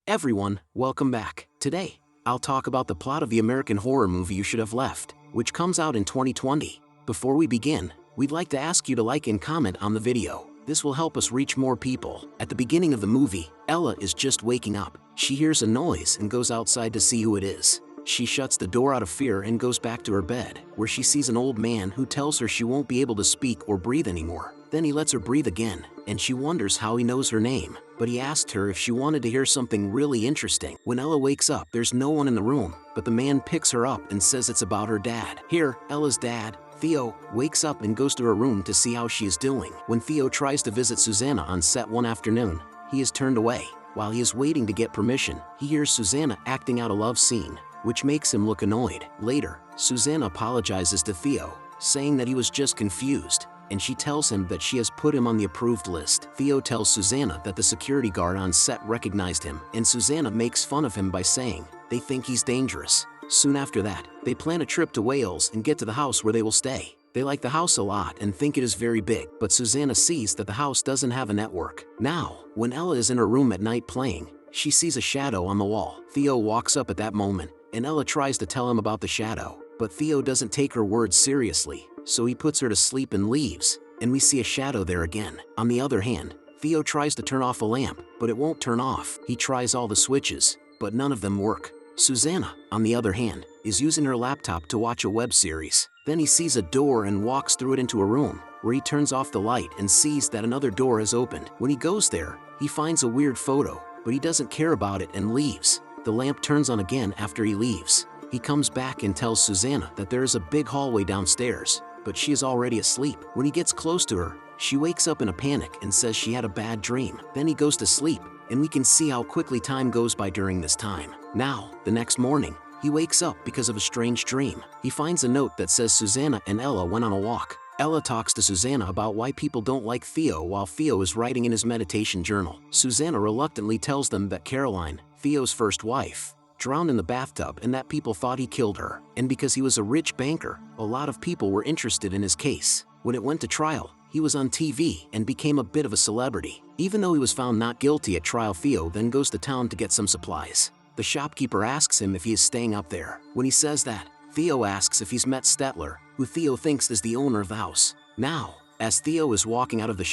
Everyone, welcome back. Today, I'll talk about the plot of the American horror movie You Should Have Left, which comes out in 2020. Before we begin, we'd like to ask you to like and comment on the video. This will help us reach more people. At the beginning of the movie, Ella is just waking up. She hears a noise and goes outside to see who it is. She shuts the door out of fear and goes back to her bed, where she sees an old man who tells her she won't be able to speak or breathe anymore. Then he lets her breathe again, and she wonders how he knows her name, but he asked her if she wanted to hear something really interesting. When Ella wakes up, there's no one in the room, but the man picks her up and says it's about her dad. Here, Ella's dad, Theo, wakes up and goes to her room to see how she is doing. When Theo tries to visit Susanna on set one afternoon, he is turned away. While he is waiting to get permission, he hears Susanna acting out a love scene, which makes him look annoyed. Later, Susanna apologizes to Theo, saying that he was just confused, and she tells him that she has put him on the approved list. Theo tells Susanna that the security guard on set recognized him, and Susanna makes fun of him by saying they think he's dangerous. Soon after that, they plan a trip to Wales and get to the house where they will stay. They like the house a lot and think it is very big, but Susanna sees that the house doesn't have a network. Now, when Ella is in her room at night playing, she sees a shadow on the wall. Theo walks up at that moment, and Ella tries to tell him about the shadow, but Theo doesn't take her words seriously, so he puts her to sleep and leaves, and we see a shadow there again. On the other hand, Theo tries to turn off a lamp, but it won't turn off. He tries all the switches, but none of them work. Susanna, on the other hand, is using her laptop to watch a web series. Then he sees a door and walks through it into a room, where he turns off the light and sees that another door has opened. When he goes there, he finds a weird photo, but he doesn't care about it and leaves. The lamp turns on again after he leaves. He comes back and tells Susanna that there is a big hallway downstairs, but she is already asleep. When he gets close to her, she wakes up in a panic and says she had a bad dream. Then he goes to sleep, and we can see how quickly time goes by during this time. Now, the next morning, he wakes up because of a strange dream. He finds a note that says Susanna and Ella went on a walk. Ella talks to Susanna about why people don't like Theo while Theo is writing in his meditation journal. Susanna reluctantly tells them that Caroline, Theo's first wife, drowned in the bathtub and that people thought he killed her. And because he was a rich banker, a lot of people were interested in his case. When it went to trial, he was on TV and became a bit of a celebrity. Even though he was found not guilty at trial, Theo then goes to town to get some supplies. The shopkeeper asks him if he is staying up there. When he says that, Theo asks if he's met Stetler, who Theo thinks is the owner of the house. Now, as Theo is walking out of the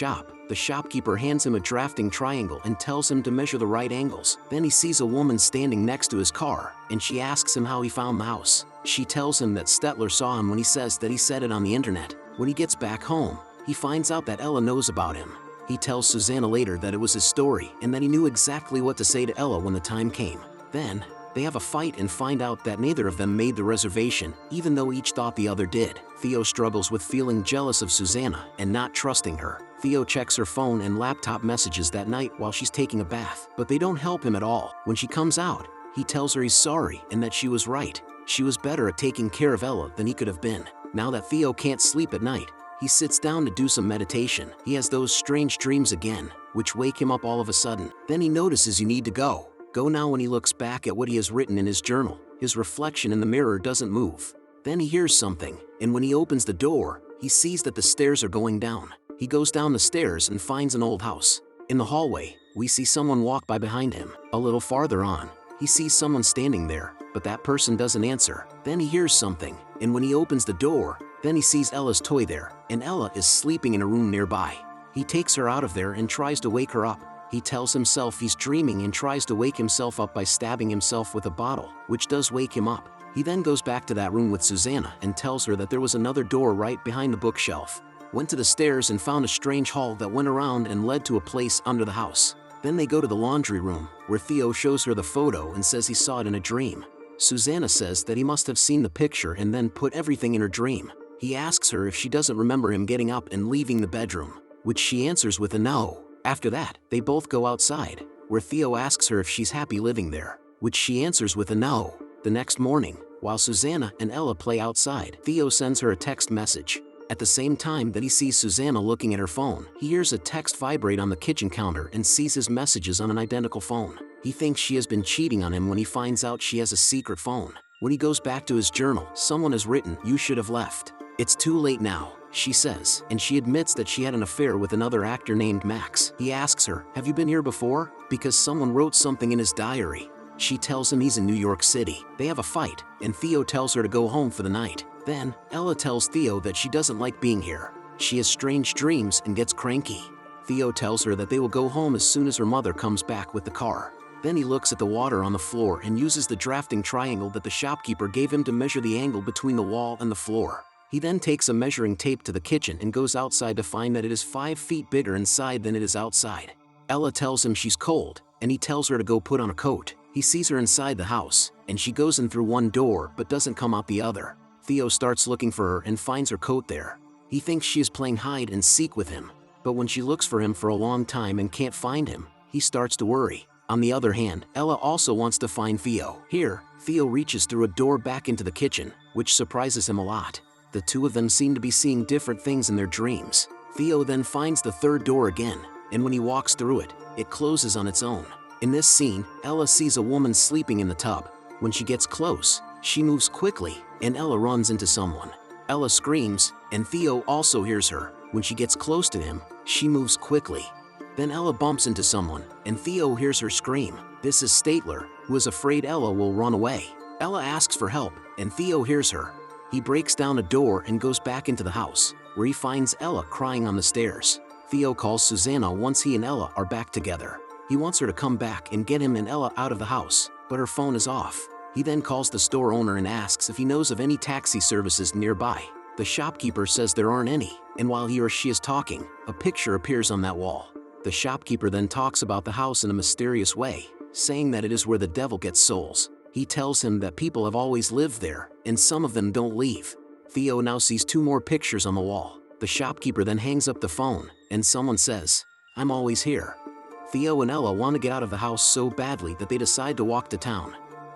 shopkeeper hands him a drafting triangle and tells him to measure the right angles. Then he sees a woman standing next to his car, and she asks him how he found the house. She tells him that Stetler saw him when he says that he said it on the internet. When he gets back home, he finds out that Ella knows about him. He tells Susanna later that it was his story and that he knew exactly what to say to Ella when the time came. Then, they have a fight and find out that neither of them made the reservation, even though each thought the other did. Theo struggles with feeling jealous of Susanna and not trusting her. Theo checks her phone and laptop messages that night while she's taking a bath, but they don't help him at all. When she comes out, he tells her he's sorry and that she was right. She was better at taking care of Ella than he could have been. Now that Theo can't sleep at night, he sits down to do some meditation. He has those strange dreams again, which wake him up all of a sudden. Then he notices you need to go. Go now. When he looks back at what he has written in his journal, his reflection in the mirror doesn't move. Then he hears something, and when he opens the door, he sees that the stairs are going down. He goes down the stairs and finds an old house. In the hallway, we see someone walk by behind him. A little farther on, he sees someone standing there, but that person doesn't answer. Then he hears something, and when he opens the door, then he sees Ella's toy there, and Ella is sleeping in a room nearby. He takes her out of there and tries to wake her up. He tells himself he's dreaming and tries to wake himself up by stabbing himself with a bottle, which does wake him up. He then goes back to that room with Susanna and tells her that there was another door right behind the bookshelf. Went to the stairs and found a strange hall that went around and led to a place under the house. Then they go to the laundry room, where Theo shows her the photo and says he saw it in a dream. Susanna says that he must have seen the picture and then put everything in her dream. He asks her if she doesn't remember him getting up and leaving the bedroom, which she answers with a no. After that, they both go outside, where Theo asks her if she's happy living there, which she answers with a no. The next morning, while Susanna and Ella play outside, Theo sends her a text message. At the same time that he sees Susanna looking at her phone, he hears a text vibrate on the kitchen counter and sees his messages on an identical phone. He thinks she has been cheating on him when he finds out she has a secret phone. When he goes back to his journal, someone has written, "You should have left. It's too late now." she says, and she admits that she had an affair with another actor named Max. He asks her, "Have you been here before?" Because someone wrote something in his diary. She tells him he's in New York City. They have a fight, and Theo tells her to go home for the night. Then, Ella tells Theo that she doesn't like being here. She has strange dreams and gets cranky. Theo tells her that they will go home as soon as her mother comes back with the car. Then he looks at the water on the floor and uses the drafting triangle that the shopkeeper gave him to measure the angle between the wall and the floor. He then takes a measuring tape to the kitchen and goes outside to find that it is 5 feet bigger inside than it is outside. Ella tells him she's cold, and he tells her to go put on a coat. He sees her inside the house, and she goes in through one door but doesn't come out the other. Theo starts looking for her and finds her coat there. He thinks she is playing hide and seek with him, but when she looks for him for a long time and can't find him, he starts to worry. On the other hand, Ella also wants to find Theo. Here, Theo reaches through a door back into the kitchen, which surprises him a lot. The two of them seem to be seeing different things in their dreams. Theo then finds the third door again, and when he walks through it, it closes on its own. In this scene, Ella sees a woman sleeping in the tub. When she gets close, she moves quickly, and Ella runs into someone. Ella screams, and Theo also hears her. When she gets close to him, she moves quickly. Then Ella bumps into someone, and Theo hears her scream. This is Statler, who is afraid Ella will run away. Ella asks for help, and Theo hears her. He breaks down a door and goes back into the house, where he finds Ella crying on the stairs. Theo calls Susanna once he and Ella are back together. He wants her to come back and get him and Ella out of the house, but her phone is off. He then calls the store owner and asks if he knows of any taxi services nearby. The shopkeeper says there aren't any, and while he or she is talking, a picture appears on that wall. The shopkeeper then talks about the house in a mysterious way, saying that it is where the devil gets souls. He tells him that people have always lived there, and some of them don't leave. Theo now sees 2 more pictures on the wall. The shopkeeper then hangs up the phone, and someone says, "I'm always here." Theo and Ella want to get out of the house so badly that they decide to walk to town.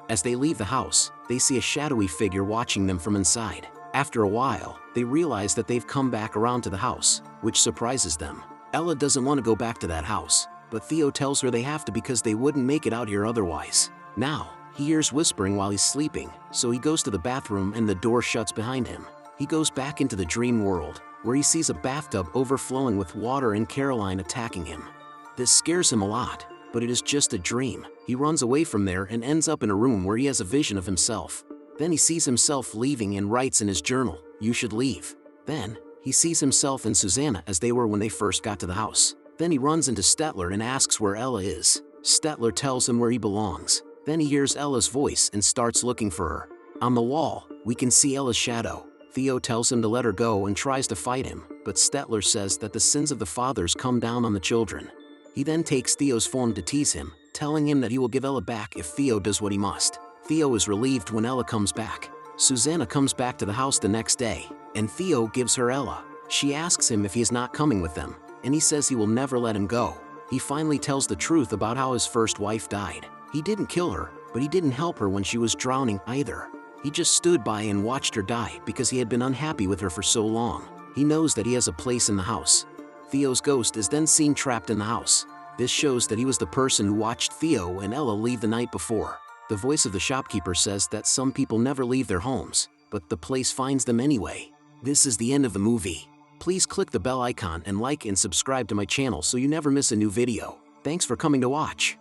As they leave the house, they see a shadowy figure watching them from inside. After a while, they realize that they've come back around to the house, which surprises them. Ella doesn't want to go back to that house, but Theo tells her they have to because they wouldn't make it out here otherwise. Now, he hears whispering while he's sleeping, so he goes to the bathroom and the door shuts behind him. He goes back into the dream world, where he sees a bathtub overflowing with water and Caroline attacking him. This scares him a lot, but it is just a dream. He runs away from there and ends up in a room where he has a vision of himself. Then he sees himself leaving and writes in his journal, "You should leave." Then, he sees himself and Susanna as they were when they first got to the house. Then he runs into Stetler and asks where Ella is. Stetler tells him where he belongs. Then he hears Ella's voice and starts looking for her. On the wall, we can see Ella's shadow. Theo tells him to let her go and tries to fight him, but Stetler says that the sins of the fathers come down on the children. He then takes Theo's phone to tease him, telling him that he will give Ella back if Theo does what he must. Theo is relieved when Ella comes back. Susanna comes back to the house the next day, and Theo gives her Ella. She asks him if he is not coming with them, and he says he will never let him go. He finally tells the truth about how his first wife died. He didn't kill her, but he didn't help her when she was drowning either. He just stood by and watched her die because he had been unhappy with her for so long. He knows that he has a place in the house. Theo's ghost is then seen trapped in the house. This shows that he was the person who watched Theo and Ella leave the night before. The voice of the shopkeeper says that some people never leave their homes, but the place finds them anyway. This is the end of the movie. Please click the bell icon and like and subscribe to my channel so you never miss a new video. Thanks for coming to watch.